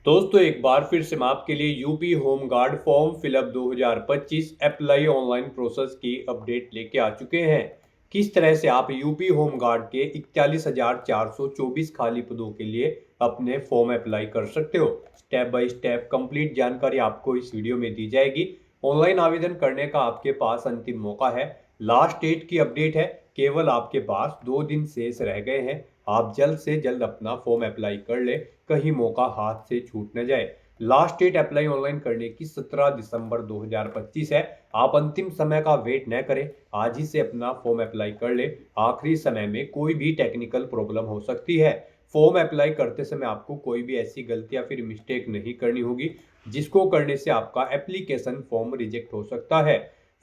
दोस्तों एक बार फिर से मैं आपके लिए UP home guard form fill up 2025 apply online process की अपडेट लेके आ चुके हैं। किस तरह से आप यूपी होम गार्ड के 41,424 खाली पदों के लिए अपने फॉर्म अप्लाई कर सकते हो, स्टेप बाय स्टेप कंप्लीट जानकारी आपको इस वीडियो में दी जाएगी। ऑनलाइन आवेदन करने का आपके पास अंतिम मौका है। लास्ट डेट की अपडेट है, केवल आपके पास 2 दिन शेष रह गए हैं। आप जल्द से जल्द अपना फॉर्म अप्लाई कर ले, कहीं मौका हाथ से छूट न जाए। लास्ट डेट अप्लाई ऑनलाइन करने की 17 दिसंबर 2025 है। आप अंतिम समय का वेट न करें, आज ही से अपना फॉर्म अप्लाई कर ले। आखिरी समय में कोई भी टेक्निकल प्रॉब्लम हो सकती है। फॉर्म अप्लाई करते समय आपको कोई भी ऐसी गलती या फिर मिस्टेक नहीं करनी होगी जिसको करने से आपका एप्लीकेशन फॉर्म रिजेक्ट हो सकता है।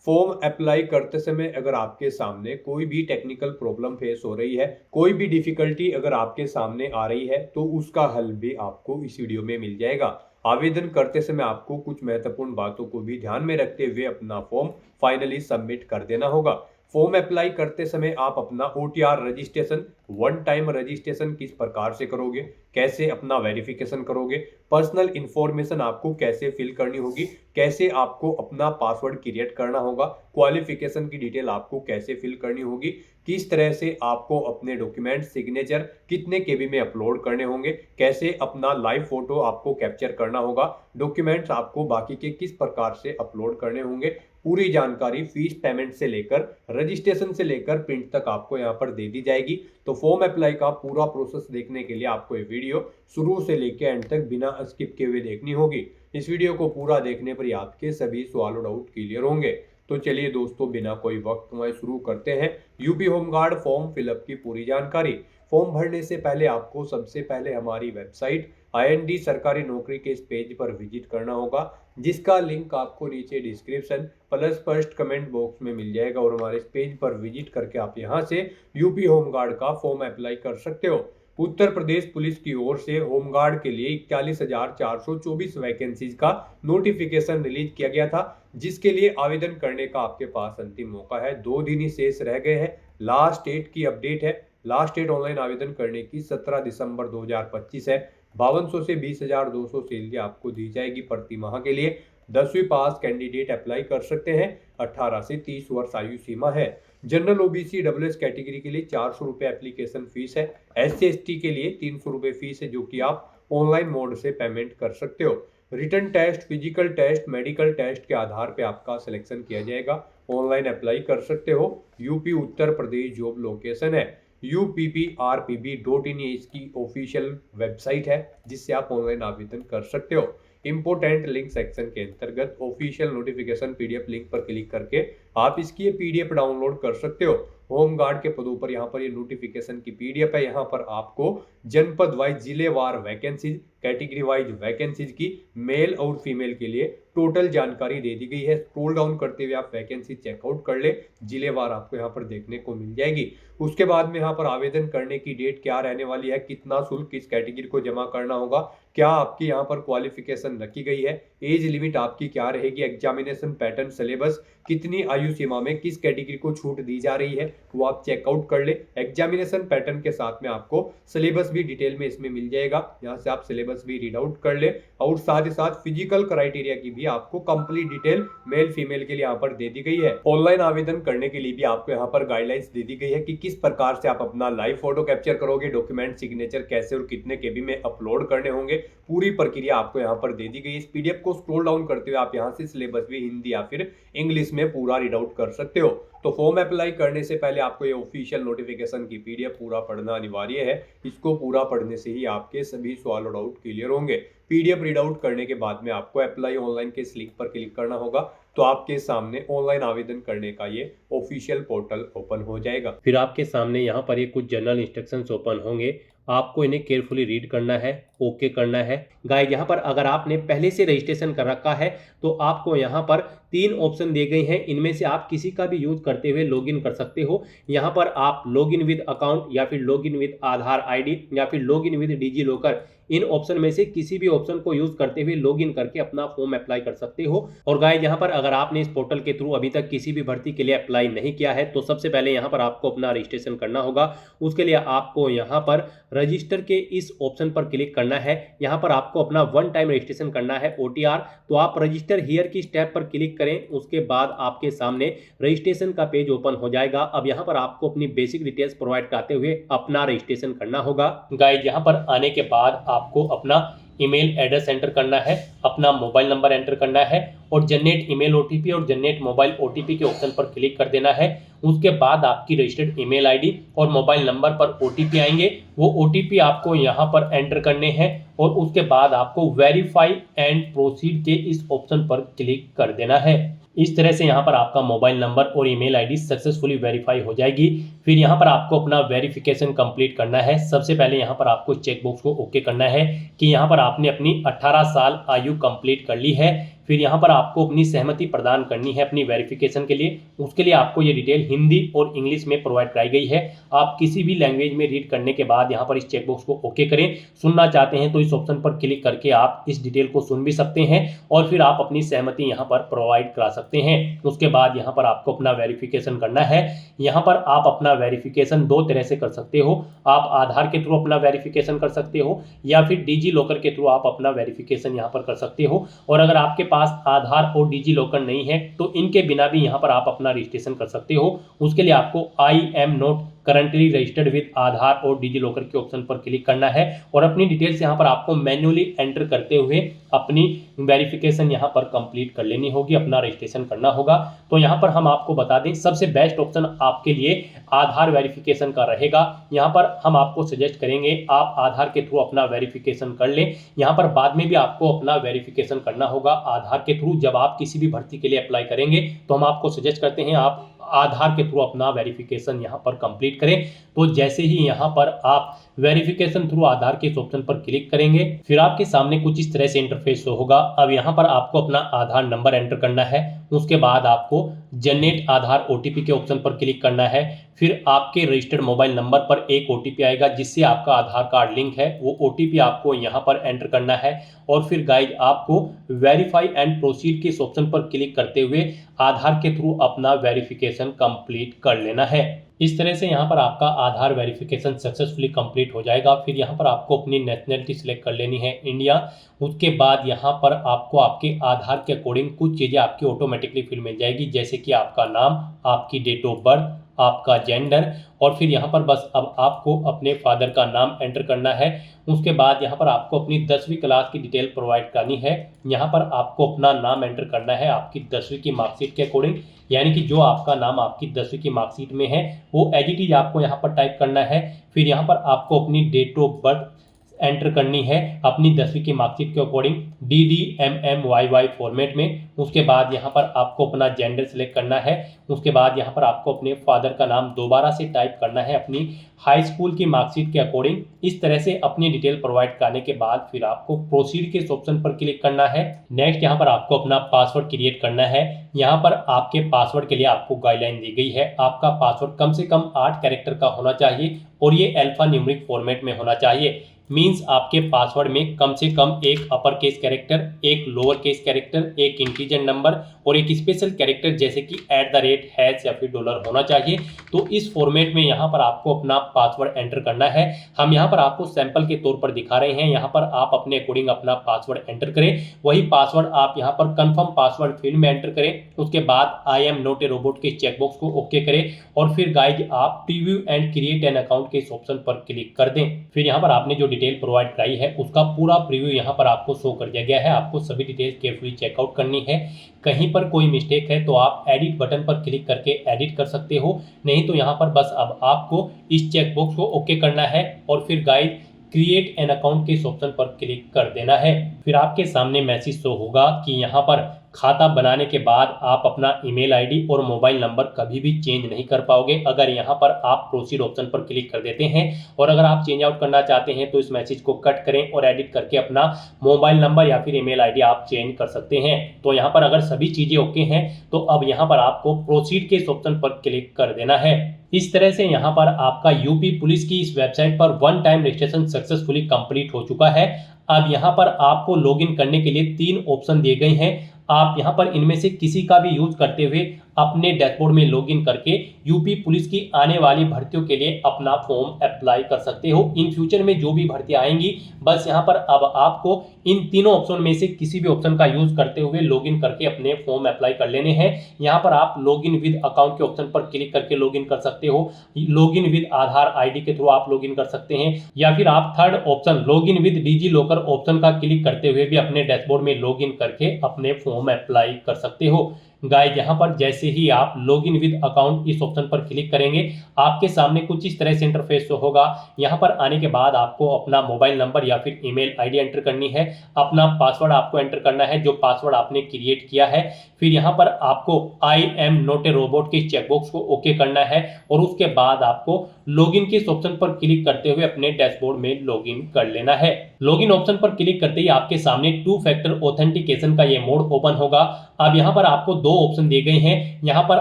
फॉर्म अप्लाई करते समय अगर आपके सामने कोई भी टेक्निकल प्रॉब्लम फेस हो रही है, कोई भी डिफिकल्टी अगर आपके सामने आ रही है, तो उसका हल भी आपको इस वीडियो में मिल जाएगा। आवेदन करते समय आपको कुछ महत्वपूर्ण बातों को भी ध्यान में रखते हुए अपना फॉर्म फाइनली सबमिट कर देना होगा। फॉर्म अप्लाई करते समय आप अपना OTR registration, one time registration किस प्रकार से करोगे, कैसे अपना वेरिफिकेशन करोगे, पर्सनल इंफॉर्मेशन आपको कैसे फिल करनी होगी, कैसे आपको अपना पासवर्ड क्रिएट करना होगा, क्वालिफिकेशन की डिटेल आपको कैसे फिल करनी होगी, किस तरह से आपको अपने डॉक्यूमेंट सिग्नेचर कितने केबी में अपलोड करने होंगे, कैसे अपना लाइव फोटो आपको कैप्चर करना होगा, डॉक्यूमेंट्स आपको बाकी के किस प्रकार से अपलोड करने होंगे, पूरी जानकारी फीस पेमेंट से लेकर रजिस्ट्रेशन से लेकर प्रिंट तक आपको यहाँ पर दे दी जाएगी। तो फॉर्म अप्लाई का पूरा प्रोसेस देखने के लिए आपको ये वीडियो शुरू से लेकर एंड तक बिना स्किप किए हुए देखनी होगी। इस वीडियो को पूरा देखने पर ही आपके सभी सवाल और डाउट क्लियर होंगे। तो चलिए दोस्तों, बिना कोई वक्त गंवाए शुरू करते हैं यूपी होमगार्ड फॉर्म फिलअप की पूरी जानकारी। फॉर्म भरने से पहले आपको सबसे पहले हमारी वेबसाइट IND सरकारी नौकरी के इस पेज पर विजिट करना होगा, जिसका लिंक आपको नीचे description plus first comment box में मिल जाएगा। और हमारे इस पेज पर विजिट करके आप यहां से यूपी होमगार्ड का फॉर्म अप्लाई कर सकते हो। उत्तर प्रदेश पुलिस की ओर से होमगार्ड के लिए 41,424 वैकेंसीज का नोटिफिकेशन रिलीज किया गया था, जिसके लिए आवेदन करने का आपके पास अंतिम मौका है। 2 दिन ही शेष रह गए हैं। लास्ट डेट की अपडेट है, लास्ट डेट ऑनलाइन आवेदन करने की 17 दिसंबर 2025 है। 5200 से 20,200 सैलरी आपको दी जाएगी प्रति माह के लिए। 10वीं पास कैंडिडेट अप्लाई कर सकते हैं। 18 से 30 वर्ष आयु सीमा है। जनरल OBC WS कैटेगरी के लिए 400 रुपये एप्लीकेशन फीस है। SC ST के लिए 300 रुपये फीस है, जो कि आप ऑनलाइन मोड से पेमेंट कर सकते हो। Written test, physical test, medical test के आधार पे आपका सिलेक्शन किया जाएगा। ऑनलाइन अप्लाई कर सकते हो। UP Uttar Pradesh job location है UPPRPB.in, ये इसकी ऑफिशियल वेबसाइट है जिससे आप ऑनलाइन आवेदन कर सकते हो। इंपोर्टेंट लिंक सेक्शन के अंतर्गत ऑफिशियल नोटिफिकेशन PDF लिंक पर क्लिक करके आप इसकी ये PDF डाउनलोड कर सकते हो। होम गार्ड के पदों पर यहाँ पर ये नोटिफिकेशन की PDF है। यहाँ पर आपको जनपद वाइज, जिले वार वैकेंसीज, कैटेगरी वाइज वैकेंसीज की मेल और फीमेल के लिए टोटल जानकारी दे दी गई है। स्क्रॉल डाउन करते हुए आप वैकेंसी चेकआउट कर ले, जिले वार आपको यहाँ पर देखने को मिल जाएगी। उसके बाद में यहाँ पर आवेदन करने की डेट क्या रहने वाली है, कितना शुल्क किस कैटेगरी को जमा करना होगा, क्या आपकी यहाँ पर क्वालिफिकेशन रखी गई है, एज लिमिट आपकी क्या रहेगी, एग्जामिनेशन पैटर्न, सिलेबस, कितनी आयु सीमा में किस कैटेगरी को छूट दी जा रही है, वो आप चेकआउट कर ले। एग्जामिनेशन पैटर्न के साथ में आपको सिलेबस भी डिटेल में इसमें मिल जाएगा, यहाँ से आप सिलेबस भी रीड आउट कर ले। और साथ ही साथ फिजिकल क्राइटेरिया की भी आपको कंप्लीट डिटेल मेल फीमेल के लिए यहाँ पर दे दी गई है। ऑनलाइन आवेदन करने के लिए भी आपको यहाँ पर गाइडलाइंस दे दी गई है कि किस प्रकार से आप अपना लाइव फोटो कैप्चर करोगे, डॉक्यूमेंट सिग्नेचर कैसे और कितने केबी में अपलोड करने होंगे, पूरी प्रक्रिया आपको यहाँ पर दे दी गई। इस PDF को स्क्रॉल डाउन करते हुए आप यहाँ से सिलेबस भी हिंदी या फिर इंग्लिश में पूरा रीड आउट कर सकते हो। तो फॉर्म अप्लाई करने से पहले आपको ये ऑफिशियल नोटिफिकेशन की PDF पूरा पढ़ना अनिवार्य है। इसको पूरा पढ़ने से ही आपके सभी सवाल और डाउट क्लियर होंगे। PDF रीड आउट करने के बाद में आपको अप्लाई ऑनलाइन के इस लिंक पर क्लिक करना होगा, तो आपके सामने ऑनलाइन आवेदन करने का ये ऑफिशियल पोर्टल ओपन हो जाएगा। फिर आपके सामने यहाँ पर ये कुछ जनरल इंस्ट्रक्शंस ओपन होंगे, आपको इन्हें केयरफुली रीड करना है, ओके करना है। गाइस, यहाँ पर अगर आपने पहले से रजिस्ट्रेशन कर रखा है तो आपको यहाँ पर 3 ऑप्शन दिए गए हैं, इनमें से आप किसी का भी यूज करते हुए लॉगिन कर सकते हो। यहाँ पर आप लॉगिन विद अकाउंट या फिर लॉगिन विद आधार आईडी या फिर लॉगिन विद डिजी लॉकर, इन ऑप्शन में से किसी भी ऑप्शन को यूज करते हुए लॉगिन करके अपना फॉर्म अप्लाई कर सकते हो। और गाइस यहाँ पर अगर आपने इस पोर्टल के थ्रू अभी तक किसी भी भर्ती के लिए अप्लाई नहीं किया है तो सबसे पहले यहाँ पर आपको अपना रजिस्ट्रेशन करना होगा। उसके लिए आपको यहाँ पर रजिस्टर के इस ऑप्शन पर क्लिक करना है। यहाँ पर आपको अपना वन टाइम रजिस्ट्रेशन करना है OTR। तो आप रजिस्टर हियर की स्टेप पर क्लिक करें, उसके बाद आपके सामने रजिस्ट्रेशन का पेज ओपन हो जाएगा। अब यहाँ पर आपको अपनी बेसिक डिटेल्स प्रोवाइड कराते हुए अपना रजिस्ट्रेशन करना होगा। गाइस यहाँ पर आने के बाद आपको अपना ईमेल एड्रेस एंटर करना है, अपना मोबाइल नंबर एंटर करना है और जनरेट ईमेल OTP और जनरेट मोबाइल OTP के ऑप्शन पर क्लिक कर देना है। उसके बाद आपकी रजिस्टर्ड ईमेल आईडी और मोबाइल नंबर पर OTP आएंगे, वो OTP आपको यहाँ पर एंटर करने हैं और उसके बाद आपको वेरीफाई एंड प्रोसीड के इस ऑप्शन पर क्लिक कर देना है। इस तरह से यहाँ पर आपका मोबाइल नंबर और ईमेल आईडी सक्सेसफुली वेरीफाई हो जाएगी। फिर यहाँ पर आपको अपना वेरिफिकेशन कंप्लीट करना है। सबसे पहले यहाँ पर आपको चेकबॉक्स को ओके करना है कि यहाँ पर आपने अपनी 18 साल आयु कंप्लीट कर ली है। फिर यहाँ पर आपको अपनी सहमति प्रदान करनी है अपनी वेरिफिकेशन के लिए। उसके लिए आपको ये डिटेल हिंदी और इंग्लिश में प्रोवाइड कराई गई है। आप किसी भी लैंग्वेज में रीड करने के बाद यहाँ पर इस चेकबॉक्स को ओके करें। सुनना चाहते हैं तो इस ऑप्शन पर क्लिक करके आप इस डिटेल को सुन भी सकते हैं और फिर आप अपनी सहमति यहाँ पर प्रोवाइड करा सकते हैं। उसके बाद यहाँ पर आपको अपना वेरिफिकेशन करना है। यहाँ पर आप अपना वेरिफिकेशन 2 तरह से कर सकते हो। आप आधार के थ्रू अपना वेरिफिकेशन कर सकते हो या फिर डिजी लॉकर के थ्रू आप अपना वेरिफिकेशन यहाँ पर कर सकते हो। और अगर आपके पास आधार और डिजी लॉकर नहीं है तो इनके बिना भी यहाँ पर आप अपना रजिस्ट्रेशन कर सकते हो। उसके लिए आपको I am not currently registered with Aadhaar और डिजी लॉकर के ऑप्शन पर क्लिक करना है और अपनी डिटेल्स यहाँ पर आपको मैन्युअली एंटर करते हुए अपनी वेरिफिकेशन यहाँ पर कंप्लीट कर लेनी होगी, अपना रजिस्ट्रेशन करना होगा। तो यहाँ पर हम आपको बता दें सबसे बेस्ट ऑप्शन आपके लिए आधार वेरिफिकेशन का रहेगा। यहाँ पर हम आपको सजेस्ट करेंगे आप आधार के थ्रू अपना वेरिफिकेशन कर लें। यहाँ पर बाद में भी आपको अपना वेरिफिकेशन करना होगा आधार के थ्रू। जब आप किसी भी भर्ती के लिए अप्लाई करेंगे तो हम आपको सजेस्ट करते हैं आप आधार के थ्रू अपना वेरिफिकेशन यहाँ पर कंप्लीट करें। तो जैसे ही यहाँ पर आप वेरिफिकेशन थ्रू आधार के इस ऑप्शन पर क्लिक करेंगे फिर आपके सामने कुछ इस तरह से इंटरफेस शो होगा। अब यहाँ पर आपको अपना आधार नंबर एंटर करना है। उसके बाद आपको जनरेट आधार OTP के ऑप्शन पर क्लिक करना है। फिर आपके रजिस्टर्ड मोबाइल नंबर पर एक OTP आएगा जिससे आपका आधार कार्ड लिंक है, वो OTP आपको यहाँ पर एंटर करना है। और फिर गाइज आपको वेरीफाई एंड प्रोसीड के इस ऑप्शन पर क्लिक करते हुए आधार के थ्रू अपना वेरिफिकेशन कंप्लीट कर लेना है। इस तरह से यहाँ पर आपका आधार वेरिफिकेशन सक्सेसफुली कंप्लीट हो जाएगा। फिर यहाँ पर आपको अपनी नेशनलिटी सिलेक्ट कर लेनी है इंडिया। उसके बाद यहाँ पर आपको आपके आधार के अकॉर्डिंग कुछ चीज़ें आपकी ऑटोमेटिकली फिल मिल जाएगी, जैसे कि आपका नाम, आपकी डेट ऑफ बर्थ, आपका जेंडर और फिर यहाँ पर बस अब आपको अपने फादर का नाम एंटर करना है। उसके बाद यहाँ पर आपको अपनी 10वीं क्लास की डिटेल प्रोवाइड करनी है। यहाँ पर आपको अपना नाम एंटर करना है आपकी 10वीं की मार्कशीट के अकॉर्डिंग, यानी कि जो आपका नाम आपकी 10वीं की मार्कशीट में है वो एज इट इज आपको यहाँ पर टाइप करना है। फिर यहाँ पर आपको अपनी डेट ऑफ बर्थ एंटर करनी है अपनी 10वीं की मार्कशीट के अकॉर्डिंग DDMMYY फॉर्मेट में। उसके बाद यहाँ पर आपको अपना जेंडर सेलेक्ट करना है। उसके बाद यहाँ पर आपको अपने फादर का नाम दोबारा से टाइप करना है अपनी हाई स्कूल की मार्कशीट के अकॉर्डिंग। इस तरह से अपनी डिटेल प्रोवाइड करने के बाद फिर आपको प्रोसीड के इस ऑप्शन पर क्लिक करना है। नेक्स्ट यहाँ पर आपको अपना पासवर्ड क्रिएट करना है। यहाँ पर आपके पासवर्ड के लिए आपको गाइडलाइन दी गई है। आपका पासवर्ड कम से कम 8 कैरेक्टर का होना चाहिए और ये अल्फा न्यूमेरिक फॉर्मेट में होना चाहिए। मीन्स आपके पासवर्ड में कम से कम एक अपर केस कैरेक्टर, एक लोअर केस कैरेक्टर, एक इंटीजर नंबर और एक स्पेशल कैरेक्टर जैसे कि @ या फिर डॉलर होना चाहिए। तो इस फॉर्मेट में यहाँ पर आपको अपना पासवर्ड एंटर करना है। हम यहाँ पर आपको सैंपल के तौर पर दिखा रहे हैं। यहाँ पर आप अपने अकॉर्डिंग अपना पासवर्ड एंटर करें। वही पासवर्ड आप यहाँ पर कंफर्म पासवर्ड फील्ड में एंटर करें। उसके बाद आई एम नॉट ए रोबोट के चेकबॉक्स को ओके करें और फिर गाइज आप preview and create an account के इस ऑप्शन पर क्लिक कर दें। फिर यहाँ पर आपने जो डिटेल प्रोवाइड कराई है उसका पूरा प्रीव्यू यहाँ पर आपको शो कर दिया गया है। आपको सभी डिटेल्स केयरफुली चेकआउट करनी है। कहीं पर कोई मिस्टेक है तो आप एडिट बटन पर क्लिक करके एडिट कर सकते हो, नहीं तो यहाँ पर बस अब आपको इस चेकबॉक्स को ओके करना है और फिर गाइड क्रिएट एन अकाउंट के इस ऑप्शन पर क्लिक कर देना है। फिर आपके सामने मैसेज शो होगा कि यहाँ पर खाता बनाने के बाद आप अपना ईमेल आईडी और मोबाइल नंबर कभी भी चेंज नहीं कर पाओगे अगर यहाँ पर आप प्रोसीड ऑप्शन पर क्लिक कर देते हैं। और अगर आप चेंज आउट करना चाहते हैं तो इस मैसेज को कट करें और एडिट करके अपना मोबाइल नंबर या फिर ईमेल आईडी आप चेंज कर सकते हैं। तो यहाँ पर अगर सभी चीज़ें ओके हैं तो अब यहाँ पर आपको प्रोसीड के इस ऑप्शन पर क्लिक कर देना है। इस तरह से यहाँ पर आपका यूपी पुलिस की इस वेबसाइट पर one time registration successfully complete हो चुका है। अब यहाँ पर आपको लॉगिन करने के लिए 3 ऑप्शन दिए गए हैं। आप यहाँ पर इनमें से किसी का भी यूज करते हुए अपने डैशबोर्ड में लॉगिन करके यूपी पुलिस की आने वाली भर्तियों के लिए अपना फॉर्म अप्लाई कर सकते हो। इन फ्यूचर में जो भी भर्तियां आएंगी बस यहाँ पर अब आपको इन तीनों ऑप्शन में से किसी भी ऑप्शन का यूज करते हुए लॉगिन करके अपने फॉर्म अप्लाई कर लेने हैं। यहाँ पर आप लॉगिन विद अकाउंट के ऑप्शन पर क्लिक करके लॉगिन कर सकते हो, लॉगिन विद आधार आईडी के थ्रू आप लॉगिन कर सकते हैं, या फिर आप third option login with DigiLocker option का क्लिक करते हुए भी अपने डैशबोर्ड में लॉगिन करके अपने फॉर्म अप्लाई कर सकते हो। गाइस यहाँ पर जैसे ही आप लॉगिन विद अकाउंट इस ऑप्शन पर क्लिक करेंगे आपके सामने कुछ इस तरह से इंटरफेस होगा। यहाँ पर आने के बाद आपको अपना मोबाइल नंबर या फिर ईमेल आईडी एंटर करनी है, अपना पासवर्ड आपको एंटर करना है जो पासवर्ड आपने क्रिएट किया है। फिर यहाँ पर आपको I am not a robot के चेकबॉक्स को ओके करना है और उसके बाद आपको लॉगिन के इस ऑप्शन पर क्लिक करते हुए अपने डैशबोर्ड में लॉगिन कर लेना है। लॉगिन ऑप्शन पर क्लिक करते ही आपके सामने 2 फैक्टर ऑथेंटिकेशन का ये मोड ओपन होगा। अब यहाँ पर आपको 2 ऑप्शन दिए गए हैं। यहाँ पर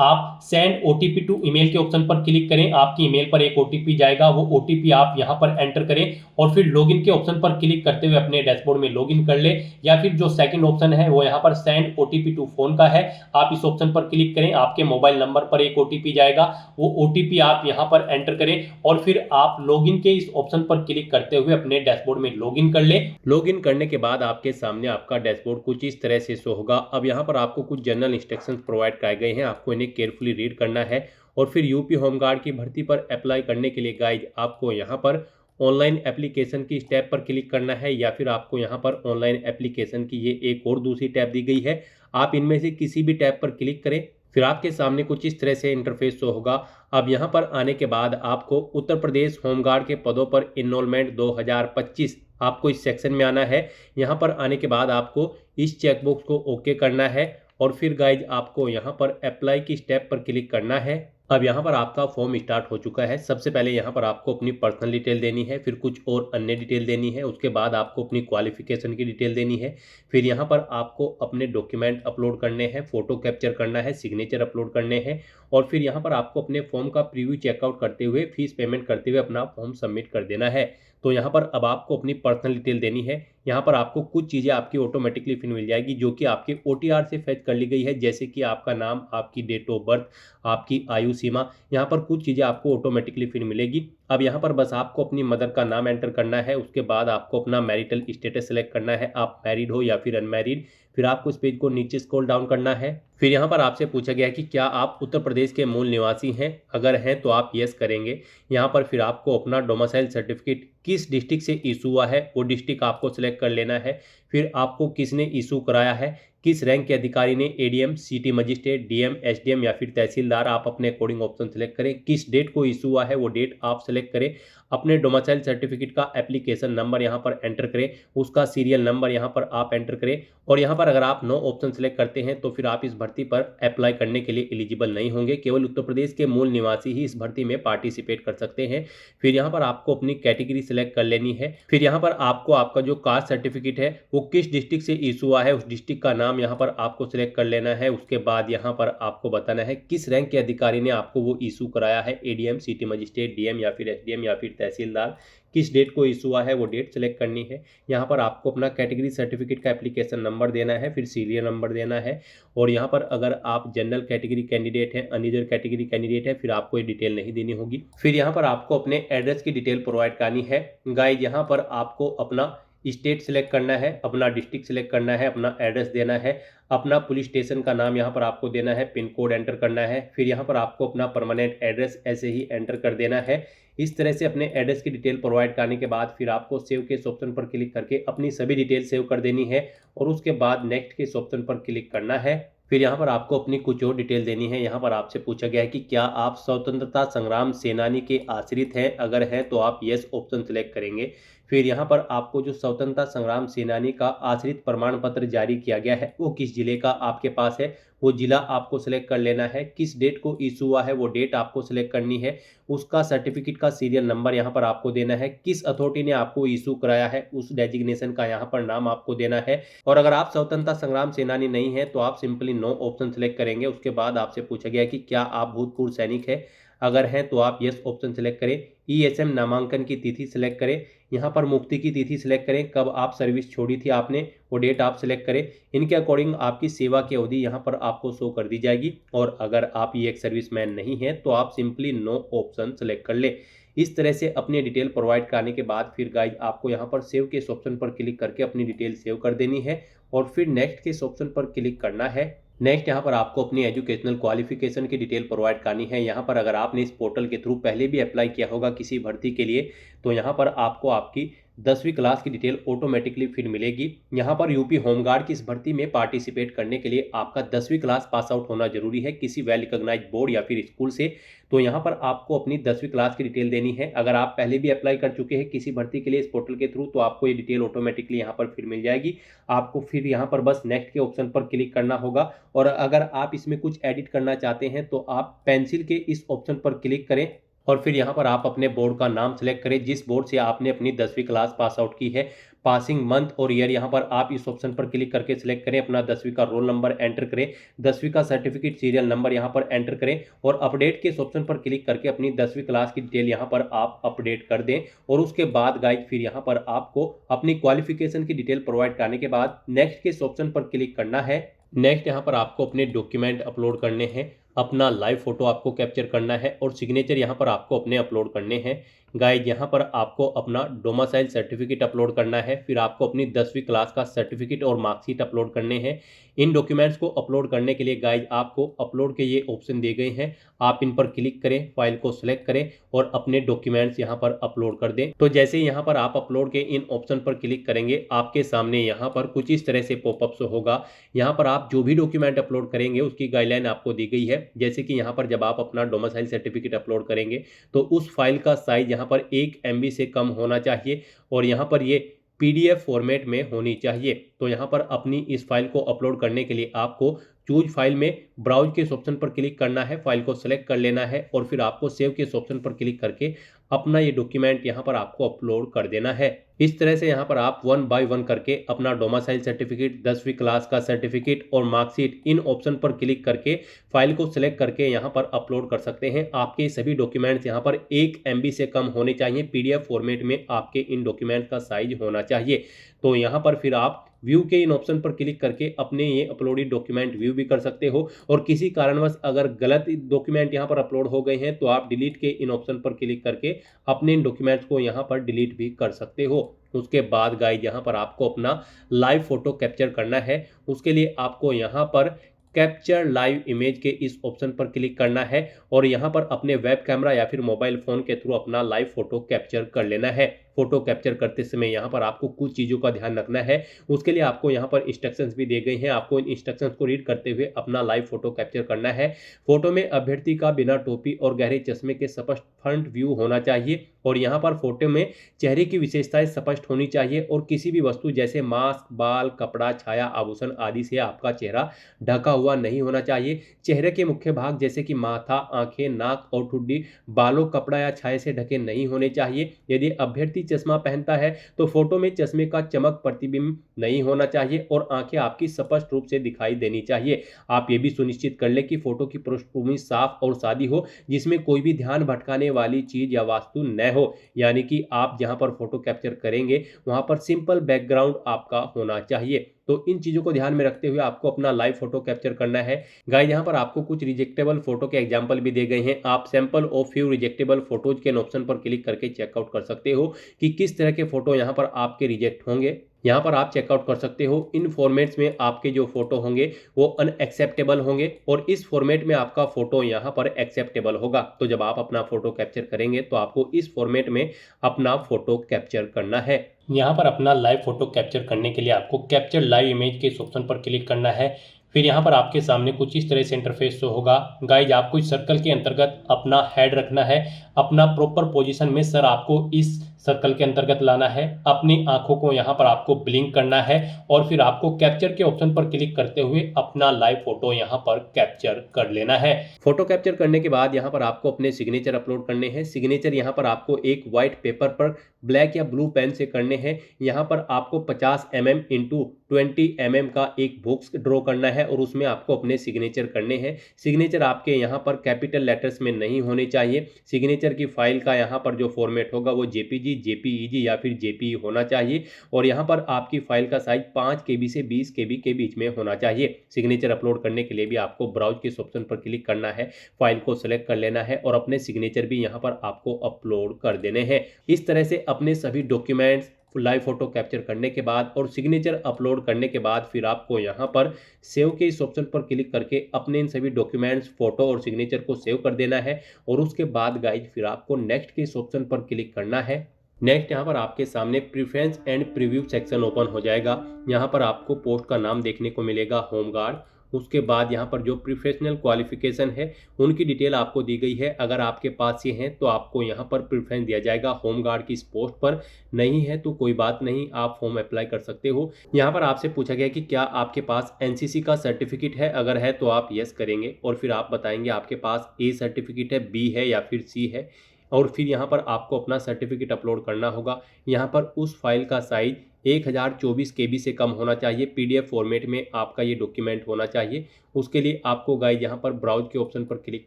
आप सेंड ओटीपी टू ईमेल के ऑप्शन पर क्लिक करें, आपकी ईमेल पर एक ओटीपी जाएगा, वो ओटीपी आप यहाँ पर एंटर करें और फिर लॉगिन के ऑप्शन पर क्लिक करते हुए अपने डैशबोर्ड में लॉगिन कर ले। या फिर जो सेकंड ऑप्शन है वो यहाँ पर सेंड ओटीपी टू फोन का है, आप इस ऑप्शन पर क्लिक करें, आपके मोबाइल नंबर पर एक ओटीपी जाएगा, वो ओटीपी आप यहाँ पर एंटर करें और फिर आप लॉगिन के इस ऑप्शन पर क्लिक करते हुए अपने डैशबोर्ड में लॉगिन कर ले। लॉगिन करने के बाद आपके सामने आपका डैशबोर्ड कुछ इस तरह से शो होगा। अब यहाँ पर आपको कुछ जनरल इंस्ट्रक्शंस प्रोवाइड कराए गए हैं, आपको इन्हें केयरफुली रीड करना है। और फिर यूपी होमगार्ड की भर्ती पर अप्लाई करने के लिए गाइज आपको यहाँ पर ऑनलाइन एप्लीकेशन की टैब पर क्लिक करना है, या फिर आपको यहाँ पर ऑनलाइन एप्लीकेशन की ये एक और दूसरी टैब दी गई है, आप इनमें से किसी भी टैब पर क्लिक करें। फिर आपके सामने कुछ इस तरह से इंटरफेस शो होगा। अब यहाँ पर आने के बाद आपको उत्तर प्रदेश होमगार्ड के पदों पर इनरोलमेंट 2025 आपको इस सेक्शन में आना है। यहाँ पर आने के बाद आपको इस चेकबॉक्स को ओके करना है और फिर गाइज आपको यहाँ पर अप्लाई की स्टेप पर क्लिक करना है। अब यहाँ पर आपका फॉर्म स्टार्ट हो चुका है। सबसे पहले यहाँ पर आपको अपनी पर्सनल डिटेल देनी है, फिर कुछ और अन्य डिटेल देनी है, उसके बाद आपको अपनी क्वालिफिकेशन की डिटेल देनी है, फिर यहाँ पर आपको अपने डॉक्यूमेंट अपलोड करने हैं, फोटो कैप्चर करना है, सिग्नेचर अपलोड करने हैं और फिर यहाँ पर आपको अपने फॉर्म का प्रीव्यू चेकआउट करते हुए फीस पेमेंट करते हुए अपना फॉर्म सबमिट कर देना है। तो यहाँ पर अब आपको अपनी पर्सनल डिटेल देनी है। यहाँ पर आपको कुछ चीज़ें आपकी ऑटोमेटिकली फिर मिल जाएगी जो कि आपके OTR से फेच कर ली गई है, जैसे कि आपका नाम, आपकी डेट ऑफ बर्थ, आपकी आयु सीमा, यहाँ पर कुछ चीज़ें आपको ऑटोमेटिकली फिर मिलेगी। अब यहाँ पर बस आपको अपनी मदर का नाम एंटर करना है, उसके बाद आपको अपना मैरिटल स्टेटस सेलेक्ट करना है, आप मैरिड हो या फिर अनमैरिड। फिर आपको इस पेज को नीचे स्क्रॉल डाउन करना है। फिर यहाँ पर आपसे पूछा गया है कि क्या आप उत्तर प्रदेश के मूल निवासी हैं, अगर हैं तो आप यस करेंगे। यहाँ पर फिर आपको अपना डोमिसाइल सर्टिफिकेट किस डिस्ट्रिक्ट से इशू हुआ है वो डिस्ट्रिक्ट आपको सिलेक्ट कर लेना है। फिर आपको किसने इशू कराया है, किस रैंक के अधिकारी ने, ADM, city magistrate, DM, SDM या फिर तहसीलदार, आप अपने अकॉर्डिंग ऑप्शन सेलेक्ट करें। किस डेट को इशू हुआ है वो डेट आप सेलेक्ट करें। अपने डोमिसाइल सर्टिफिकेट का एप्लीकेशन नंबर यहाँ पर एंटर करें, उसका सीरियल नंबर यहाँ पर आप एंटर करें और यहाँ पर अगर आप नो ऑप्शन सेलेक्ट करते हैं तो फिर आप इस भर्ती पर अप्लाई करने के लिए एलिजिबल नहीं होंगे। केवल उत्तर प्रदेश के मूल निवासी ही इस भर्ती में पार्टिसिपेट कर सकते हैं। फिर यहाँ पर आपको अपनी कैटेगरी सेलेक्ट कर लेनी है। फिर यहाँ पर आपको आपका जो कास्ट सर्टिफिकेट है वो किस डिस्ट्रिक्ट से इशू हुआ है उस डिस्ट्रिक्ट का नाम यहाँ पर आपको सिलेक्ट कर लेना है। उसके बाद यहाँ पर आपको बताना है किस रैंक के अधिकारी ने आपको वो इशू कराया है, ADM, सिटी मजिस्ट्रेट, DM या फिर SDM या फिर तहसीलदार, किस डेट को इशू हुआ है वो डेट सेलेक्ट करनी है। यहाँ पर आपको अपना कैटेगरी सर्टिफिकेट का एप्लीकेशन नंबर देना है, फिर सीरियल नंबर देना है और यहाँ पर अगर आप जनरल कैटेगरी कैंडिडेट हैं, अनरिजर्व कैटेगरी कैंडिडेट है, फिर आपको ये डिटेल नहीं देनी होगी। फिर यहाँ पर आपको अपने एड्रेस की डिटेल प्रोवाइड करनी है। गाइज यहाँ पर आपको अपना स्टेट सेलेक्ट करना है, अपना डिस्ट्रिक्ट सेलेक्ट करना है, अपना एड्रेस देना है, अपना पुलिस स्टेशन का नाम यहाँ पर आपको देना है, पिन कोड एंटर करना है, फिर यहाँ पर आपको अपना परमानेंट एड्रेस ऐसे ही एंटर कर देना है। इस तरह से अपने एड्रेस की डिटेल प्रोवाइड करने के बाद फिर आपको सेव के इस ऑप्शन पर क्लिक करके अपनी सभी डिटेल सेव कर देनी है और उसके बाद नेक्स्ट के इस ऑप्शन पर क्लिक करना है। फिर यहाँ पर आपको अपनी कुछ और डिटेल देनी है। यहाँ पर आपसे पूछा गया है कि क्या आप स्वतंत्रता संग्राम सेनानी के आश्रित हैं, अगर हैं तो आप यस ऑप्शन सेलेक्ट करेंगे। फिर यहाँ पर आपको जो स्वतंत्रता संग्राम सेनानी का आश्रित प्रमाण पत्र जारी किया गया है वो किस जिले का आपके पास है, वो जिला आपको सिलेक्ट कर लेना है। किस डेट को इशू हुआ है वो डेट आपको सिलेक्ट करनी है। उसका सर्टिफिकेट का सीरियल नंबर यहाँ पर आपको देना है। किस अथॉरिटी ने आपको इशू कराया है उस डेजिग्नेशन का यहाँ पर नाम आपको देना है। और अगर आप स्वतंत्रता संग्राम सेनानी नहीं है तो आप सिंपली नो ऑप्शन सिलेक्ट करेंगे। उसके बाद आपसे पूछा गया कि क्या आप भूतपूर्व सैनिक है, अगर हैं तो आप यस ऑप्शन सेलेक्ट करें। ईएसएम नामांकन की तिथि सिलेक्ट करें। यहाँ पर मुक्ति की तिथि सिलेक्ट करें, कब आप सर्विस छोड़ी थी आपने वो डेट आप सिलेक्ट करें। इनके अकॉर्डिंग आपकी सेवा की अवधि यहाँ पर आपको शो कर दी जाएगी। और अगर आप ये एक सर्विसमैन नहीं है तो आप सिंपली नो ऑप्शन सेलेक्ट कर ले। इस तरह से अपनी डिटेल प्रोवाइड कराने के बाद फिर गाइज आपको यहाँ पर सेव के इस ऑप्शन पर क्लिक करके अपनी डिटेल सेव कर देनी है और फिर नेक्स्ट के इस ऑप्शन पर क्लिक करना है। नेक्स्ट यहाँ पर आपको अपनी एजुकेशनल क्वालिफिकेशन की डिटेल प्रोवाइड करनी है। यहाँ पर अगर आपने इस पोर्टल के थ्रू पहले भी अप्लाई किया होगा किसी भर्ती के लिए तो यहाँ पर आपको आपकी 10वीं क्लास की डिटेल ऑटोमेटिकली फिर मिलेगी। यहाँ पर यूपी होमगार्ड की इस भर्ती में पार्टिसिपेट करने के लिए आपका 10वीं क्लास पास आउट होना जरूरी है किसी वेल रिकॉग्नाइज्ड बोर्ड या फिर स्कूल से। तो यहाँ पर आपको अपनी 10वीं क्लास की डिटेल देनी है। अगर आप पहले भी अप्लाई कर चुके हैं किसी भर्ती के लिए इस पोर्टल के थ्रू तो आपको ये डिटेल ऑटोमेटिकली यहाँ पर फिर मिल जाएगी। आपको फिर यहाँ पर बस नेक्स्ट के ऑप्शन पर क्लिक करना होगा। और अगर आप इसमें कुछ एडिट करना चाहते हैं तो आप पेंसिल के इस ऑप्शन पर क्लिक करें और फिर यहाँ पर आप अपने बोर्ड का नाम सेलेक्ट करें जिस बोर्ड से आपने अपनी 10वीं क्लास पास आउट की है। पासिंग मंथ और ईयर यहाँ पर आप इस ऑप्शन पर क्लिक करके सिलेक्ट करें। अपना 10वीं का रोल नंबर एंटर करें, 10वीं का सर्टिफिकेट सीरियल नंबर यहाँ पर एंटर करें और अपडेट के इस ऑप्शन पर क्लिक करके अपनी 10वीं क्लास की डिटेल यहाँ पर आप अपडेट कर दें। और उसके बाद गाइज फिर यहाँ पर आपको अपनी क्वालिफिकेशन की डिटेल प्रोवाइड करने के बाद नेक्स्ट के इस ऑप्शन पर क्लिक करना है। नेक्स्ट यहाँ पर आपको अपने डॉक्यूमेंट अपलोड करने हैं। अपना लाइव फोटो आपको कैप्चर करना है और सिग्नेचर यहाँ पर आपको अपने अपलोड करने हैं। गाइज यहाँ पर आपको अपना डोमिसाइल सर्टिफिकेट अपलोड करना है। फिर आपको अपनी 10वीं क्लास का सर्टिफिकेट और मार्कशीट अपलोड करने हैं। इन डॉक्यूमेंट्स को अपलोड करने के लिए गाइज आपको अपलोड के ये ऑप्शन दिए गए हैं, आप इन पर क्लिक करें, फाइल को सिलेक्ट करें और अपने डॉक्यूमेंट्स यहाँ पर अपलोड कर दें। तो जैसे ही यहाँ पर आप अपलोड के इन ऑप्शन पर क्लिक करेंगे आपके सामने यहाँ पर कुछ इस तरह से पॉपअप होगा। यहाँ पर आप जो भी डॉक्यूमेंट अपलोड करेंगे उसकी गाइडलाइन आपको दी गई है। जैसे कि यहाँ पर जब आप अपना डोमिसाइल सर्टिफिकेट अपलोड करेंगे तो उस फाइल का साइज यहाँ पर 1 MB से कम होना चाहिए और यहाँ पर ये PDF फॉर्मेट में होनी चाहिए। तो यहाँ पर अपनी इस फाइल को अपलोड करने के लिए आपको चूज फाइल में ब्राउज के इस ऑप्शन पर क्लिक करना है, फाइल को सिलेक्ट कर लेना है और फिर आपको सेव के इस ऑप्शन पर क्लिक करके अपना ये डॉक्यूमेंट यहाँ पर आपको अपलोड कर देना है। इस तरह से यहाँ पर आप 1 बाय 1 करके अपना डोमिसाइल सर्टिफिकेट, 10वीं क्लास का सर्टिफिकेट और मार्कशीट इन ऑप्शन पर क्लिक करके फाइल को सिलेक्ट करके यहाँ पर अपलोड कर सकते हैं। आपके सभी डॉक्यूमेंट्स यहाँ पर 1 MB से कम होने चाहिए। PDF फॉर्मेट में आपके इन डॉक्यूमेंट का साइज होना चाहिए। तो यहाँ पर फिर आप व्यू के इन ऑप्शन पर क्लिक करके अपने ये अपलोडेड डॉक्यूमेंट व्यू भी कर सकते हो और किसी कारणवश अगर गलत डॉक्यूमेंट यहाँ पर अपलोड हो गए हैं तो आप डिलीट के इन ऑप्शन पर क्लिक करके अपने इन डॉक्यूमेंट्स को यहाँ पर डिलीट भी कर सकते हो। उसके बाद गाइज यहाँ पर आपको अपना लाइव फोटो कैप्चर करना है। उसके लिए आपको यहाँ पर कैप्चर लाइव इमेज के इस ऑप्शन पर क्लिक करना है और यहाँ पर अपने वेब कैमरा या फिर मोबाइल फोन के थ्रू अपना लाइव फोटो कैप्चर कर लेना है। फोटो कैप्चर करते समय यहाँ पर आपको कुछ चीज़ों का ध्यान रखना है। उसके लिए आपको यहाँ पर इंस्ट्रक्शंस भी दिए गए हैं। आपको इन इंस्ट्रक्शंस को रीड करते हुए अपना लाइव फोटो कैप्चर करना है। फोटो में अभ्यर्थी का बिना टोपी और गहरे चश्मे के स्पष्ट फ्रंट व्यू होना चाहिए और यहाँ पर फोटो में चेहरे की विशेषताएं स्पष्ट होनी चाहिए और किसी भी वस्तु जैसे मास्क, बाल, कपड़ा, छाया, आभूषण आदि से आपका चेहरा ढका हुआ नहीं होना चाहिए। चेहरे के मुख्य भाग जैसे कि माथा, आंखें, नाक और ठुड्डी बालों, कपड़ा या छाया से ढके नहीं होने चाहिए। यदि अभ्यर्थी चश्मा पहनता है तो फोटो में चश्मे का चमक प्रतिबिंब नहीं होना चाहिए और आंखें आपकी स्पष्ट रूप से दिखाई देनी चाहिए। आप ये भी सुनिश्चित कर लें कि फोटो की पृष्ठभूमि साफ और सादी हो जिसमें कोई भी ध्यान भटकाने वाली चीज या वास्तु न हो। यानी कि आप जहां पर फोटो कैप्चर करेंगे वहां पर सिंपल बैकग्राउंड आपका होना चाहिए। तो इन चीज़ों को ध्यान में रखते हुए आपको अपना लाइव फोटो कैप्चर करना है। गाइस यहाँ पर आपको कुछ रिजेक्टेबल फोटो के एग्जांपल भी दिए गए हैं। आप सैंपल ऑफ फ्यू रिजेक्टेबल फोटोज के ऑप्शन पर क्लिक करके चेकआउट कर सकते हो कि किस तरह के फोटो यहाँ पर आपके रिजेक्ट होंगे। यहाँ पर आप चेकआउट कर सकते हो इन फॉर्मेट्स में आपके जो फोटो होंगे वो अनएक्सेप्टेबल होंगे और इस फॉर्मेट में आपका फोटो यहाँ पर एक्सेप्टेबल होगा। तो जब आप अपना फोटो कैप्चर करेंगे तो आपको इस फॉर्मेट में अपना फोटो कैप्चर करना है। यहाँ पर अपना लाइव फोटो कैप्चर करने के लिए आपको कैप्चर लाइव इमेज के इस ऑप्शन पर क्लिक करना है। फिर यहाँ पर आपके सामने कुछ इस तरह से इंटरफेस शो होगा। गाइज आपको इस सर्कल के अंतर्गत अपना हेड रखना है, अपना प्रॉपर पोजीशन में। सर आपको इस सर्कल के अंतर्गत लाना है, अपनी आंखों को यहाँ पर आपको ब्लिंक करना है और फिर आपको कैप्चर के ऑप्शन पर क्लिक करते हुए अपना लाइव फोटो यहाँ पर कैप्चर कर लेना है। फोटो कैप्चर करने के बाद यहाँ पर आपको अपने सिग्नेचर अपलोड करने हैं। सिग्नेचर यहाँ पर आपको एक व्हाइट पेपर पर ब्लैक या ब्लू पेन से करने हैं। यहाँ पर आपको 50 mm इंटू 20 mm का एक बॉक्स ड्रॉ करना है और उसमें आपको अपने सिग्नेचर करने हैं। सिग्नेचर आपके यहाँ पर कैपिटल लेटर्स में नहीं होने चाहिए। सिग्नेचर की फाइल का यहाँ पर जो फॉर्मेट होगा वो जेपीजी, जेपीईजी या फिर जेपीई होना चाहिए और यहाँ पर आपकी फाइल का साइज 5 KB से 20 KB के बीच में होना चाहिए। सिग्नेचर अपलोड करने के लिए भी आपको ब्राउज के ऑप्शन पर क्लिक करना है, फाइल को सिलेक्ट कर लेना है और अपने सिग्नेचर भी यहाँ पर आपको अपलोड कर देने हैं। इस तरह से अपने सभी डॉक्यूमेंट्स लाइव फोटो कैप्चर करने के बाद और सिग्नेचर अपलोड करने के बाद फिर आपको यहाँ पर सेव के इस ऑप्शन पर क्लिक करके अपने इन सभी डॉक्यूमेंट्स, फोटो और सिग्नेचर को सेव कर देना है और उसके बाद गाइज फिर आपको नेक्स्ट के इस ऑप्शन पर क्लिक करना है। नेक्स्ट यहाँ पर आपके सामने preference and preview section open हो जाएगा। यहाँ पर आपको पोस्ट का नाम देखने को मिलेगा होमगार्ड। उसके बाद यहाँ पर जो प्रोफेशनल क्वालिफिकेशन है उनकी डिटेल आपको दी गई है। अगर आपके पास ये हैं तो आपको यहाँ पर प्रेफरेंस दिया जाएगा होमगार्ड की इस पोस्ट पर। नहीं है तो कोई बात नहीं, आप फॉर्म अप्लाई कर सकते हो। यहाँ पर आपसे पूछा गया कि क्या आपके पास एनसीसी का सर्टिफिकेट है, अगर है तो आप यस करेंगे और फिर आप बताएंगे आपके पास ए सर्टिफिकेट है, बी है या फिर सी है और फिर यहाँ पर आपको अपना सर्टिफिकेट अपलोड करना होगा। यहाँ पर उस फाइल का साइज 1024 KB से कम होना चाहिए। PDF फॉर्मेट में आपका ये डॉक्यूमेंट होना चाहिए। उसके लिए आपको गाइज यहाँ पर ब्राउज के ऑप्शन पर क्लिक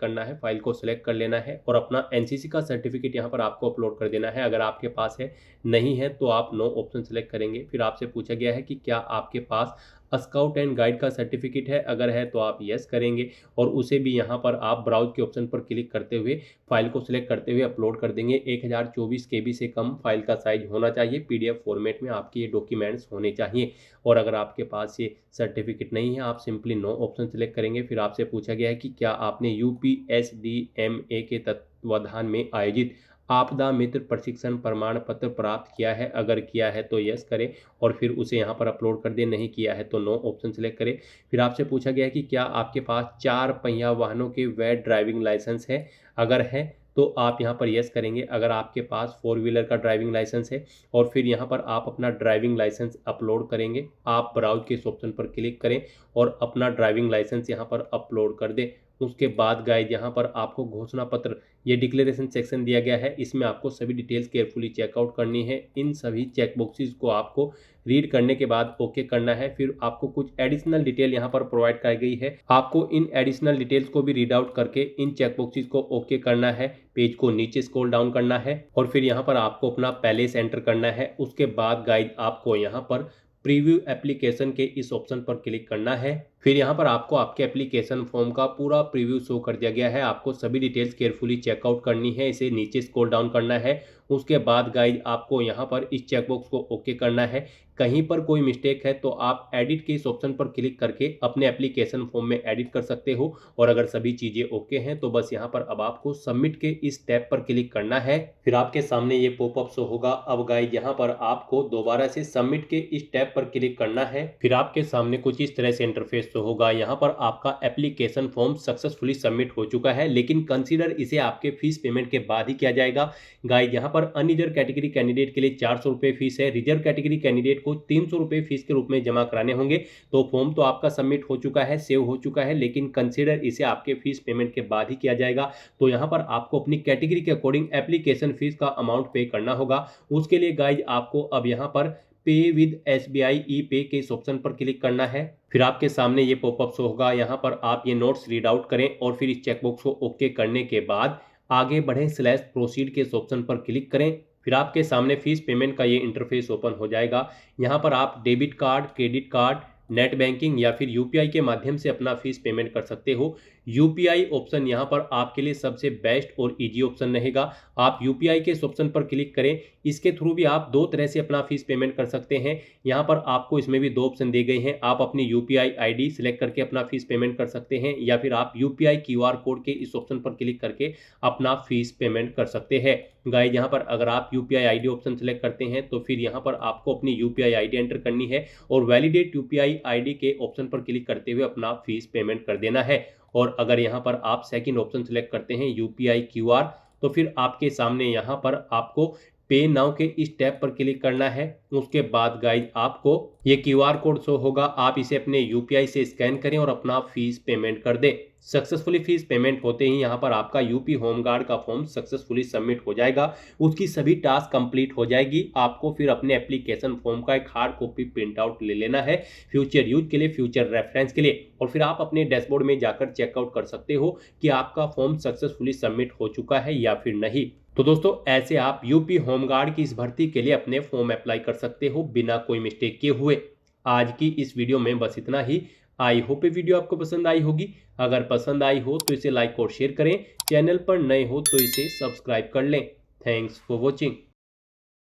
करना है, फाइल को सिलेक्ट कर लेना है और अपना एनसीसी का सर्टिफिकेट यहाँ पर आपको अपलोड कर देना है। अगर आपके पास है, नहीं है तो आप नो ऑप्शन सेलेक्ट करेंगे। फिर आपसे पूछा गया है कि क्या आपके पास स्काउट एंड गाइड का सर्टिफिकेट है, अगर है तो आप यस करेंगे और उसे भी यहाँ पर आप ब्राउज के ऑप्शन पर क्लिक करते हुए फाइल को सिलेक्ट करते हुए अपलोड कर देंगे। 1024 KB से कम फाइल का साइज होना चाहिए। PDF फॉर्मेट में आपके ये डॉक्यूमेंट्स होने चाहिए और अगर आपके पास ये सर्टिफिकेट नहीं है आप सिंपली नो ऑप्शन सेलेक्ट करेंगे। फिर आपसे पूछा गया है कि क्या आपने UPSDMA के तत्वाधान में आयोजित आपदा मित्र प्रशिक्षण प्रमाण पत्र प्राप्त किया है, अगर किया है तो यस करें और फिर उसे यहाँ पर अपलोड कर दें। नहीं किया है तो नो ऑप्शन सेलेक्ट करें। फिर आपसे पूछा गया है कि क्या आपके पास 4 पहिया वाहनों के वैध ड्राइविंग लाइसेंस है, अगर है तो आप यहाँ पर यस करेंगे। अगर आपके पास 4 व्हीलर का ड्राइविंग लाइसेंस है और फिर यहाँ पर आप अपना ड्राइविंग लाइसेंस अपलोड करेंगे, आप ब्राउज के इस ऑप्शन पर क्लिक करें और अपना ड्राइविंग लाइसेंस यहाँ पर अपलोड कर दें। उसके बाद गाइज यहाँ पर आपको घोषणा पत्र, ये डिक्लेरेशन सेक्शन दिया गया है, इसमें आपको सभी डिटेल्स केयरफुली चेकआउट करनी है। इन सभी चेक बॉक्सेस को आपको रीड करने के बाद ओके करना है। फिर आपको कुछ एडिशनल डिटेल यहाँ पर प्रोवाइड कराई गई है, आपको इन एडिशनल डिटेल्स को भी रीड आउट करके इन चेक बॉक्सेस को ओके करना है। पेज को नीचे स्क्रॉल डाउन करना है और फिर यहाँ पर आपको अपना पैलेस एंटर करना है। उसके बाद गाइड आपको यहाँ पर प्रीव्यू एप्लीकेशन के इस ऑप्शन पर क्लिक करना है। फिर यहाँ पर आपको आपके एप्लीकेशन फॉर्म का पूरा प्रीव्यू शो कर दिया गया है। आपको सभी डिटेल्स केयरफुली चेकआउट करनी है, इसे नीचे स्क्रॉल डाउन करना है। उसके बाद गाइज आपको यहाँ पर इस चेकबॉक्स को ओके करना है। कहीं पर कोई मिस्टेक है तो आप एडिट के इस ऑप्शन पर क्लिक करके अपने एप्लीकेशन फॉर्म में एडिट कर सकते हो और अगर सभी चीज़ें ओके हैं तो बस यहाँ पर अब आपको सबमिट के इस टैब पर क्लिक करना है। फिर आपके सामने ये पॉपअप शो होगा। अब गाइज यहाँ पर आपको दोबारा से सबमिट के इस टैब पर क्लिक करना है। फिर आपके सामने कुछ इस तरह से इंटरफेस शो होगा। यहाँ पर आपका एप्लीकेशन फॉर्म सक्सेसफुली सबमिट हो चुका है, लेकिन कंसीडर इसे आपके फीस पेमेंट के बाद ही किया जाएगा। गाइज यहाँ पर अनरिजर्व कैटेगरी कैंडिडेट के लिए 400 रुपये फीस है, रिजर्व कैटेगरी कैंडिडेट को 300 रुपये फीस के रूप में जमा कराने होंगे। तो फॉर्म तो आपका सबमिट हो चुका है, सेव हो चुका है, लेकिन कंसीडर इसे आपके फीस पेमेंट के बाद ही किया जाएगा। तो यहाँ पर आपको अपनी कैटेगरी के अकॉर्डिंग एप्लीकेशन फीस का अमाउंट पे करना होगा। उसके लिए गाइज आपको अब यहाँ पर पे विद SBI ई पे के इस ऑप्शन पर क्लिक करना है। फिर आपके सामने ये पॉपअप शो होगा। यहाँ पर आप ये नोट्स रीड आउट करें और फिर इस चेकबॉक्स को ओके करने के बाद आगे बढ़ें /प्रोसीड के इस ऑप्शन पर क्लिक करें। फिर आपके सामने फीस पेमेंट का ये इंटरफेस ओपन हो जाएगा। यहाँ पर आप debit card, credit card, net banking या फिर UPI के माध्यम से अपना फीस पेमेंट कर सकते हो। UPI ऑप्शन यहाँ पर आपके लिए सबसे बेस्ट और इजी ऑप्शन रहेगा। आप UPI के इस ऑप्शन पर क्लिक करें। इसके थ्रू भी आप दो तरह से अपना फीस पेमेंट कर सकते हैं। यहाँ पर आपको इसमें भी दो ऑप्शन दिए गए हैं। आप अपनी UPI ID सिलेक्ट करके अपना फीस पेमेंट कर सकते हैं या फिर आप UPI QR कोड के इस ऑप्शन पर क्लिक करके अपना फीस पेमेंट कर सकते हैं। गाइस यहाँ पर अगर आप UPI ID ऑप्शन सेलेक्ट करते हैं तो फिर यहाँ पर आपको अपनी UPI ID एंटर करनी है और वैलिडेट UPI ID के ऑप्शन पर क्लिक करते हुए अपना फीस पेमेंट कर देना है। और अगर यहाँ पर आप सेकंड ऑप्शन सेलेक्ट करते हैं UPI QR, तो फिर आपके सामने यहाँ पर आपको पे नाउ के इस टैब पर क्लिक करना है। उसके बाद गाइज आपको ये QR कोड शो होगा, आप इसे अपने UPI से स्कैन करें और अपना फीस पेमेंट कर दें। सक्सेसफुली फीस पेमेंट होते ही यहाँ पर आपका यूपी होमगार्ड का फॉर्म सक्सेसफुली सबमिट हो जाएगा। उसकी सभी टास्क कंप्लीट हो जाएगी। आपको फिर अपने एप्लीकेशन फॉर्म का एक हार्ड कॉपी प्रिंट आउट ले लेना है फ्यूचर यूज के लिए, फ्यूचर रेफरेंस के लिए, और फिर आप अपने डैशबोर्ड में जाकर चेकआउट कर सकते हो कि आपका फॉर्म सक्सेसफुली सबमिट हो चुका है या फिर नहीं। तो दोस्तों ऐसे आप यूपी होमगार्ड की इस भर्ती के लिए अपने फॉर्म अप्लाई कर सकते हो बिना कोई मिस्टेक किए हुए। आज की इस वीडियो में बस इतना ही। आई होप ये वीडियो आपको पसंद आई होगी। अगर पसंद आई हो तो इसे लाइक और शेयर करें। चैनल पर नए हो तो इसे सब्सक्राइब कर लें। Thanks for watching.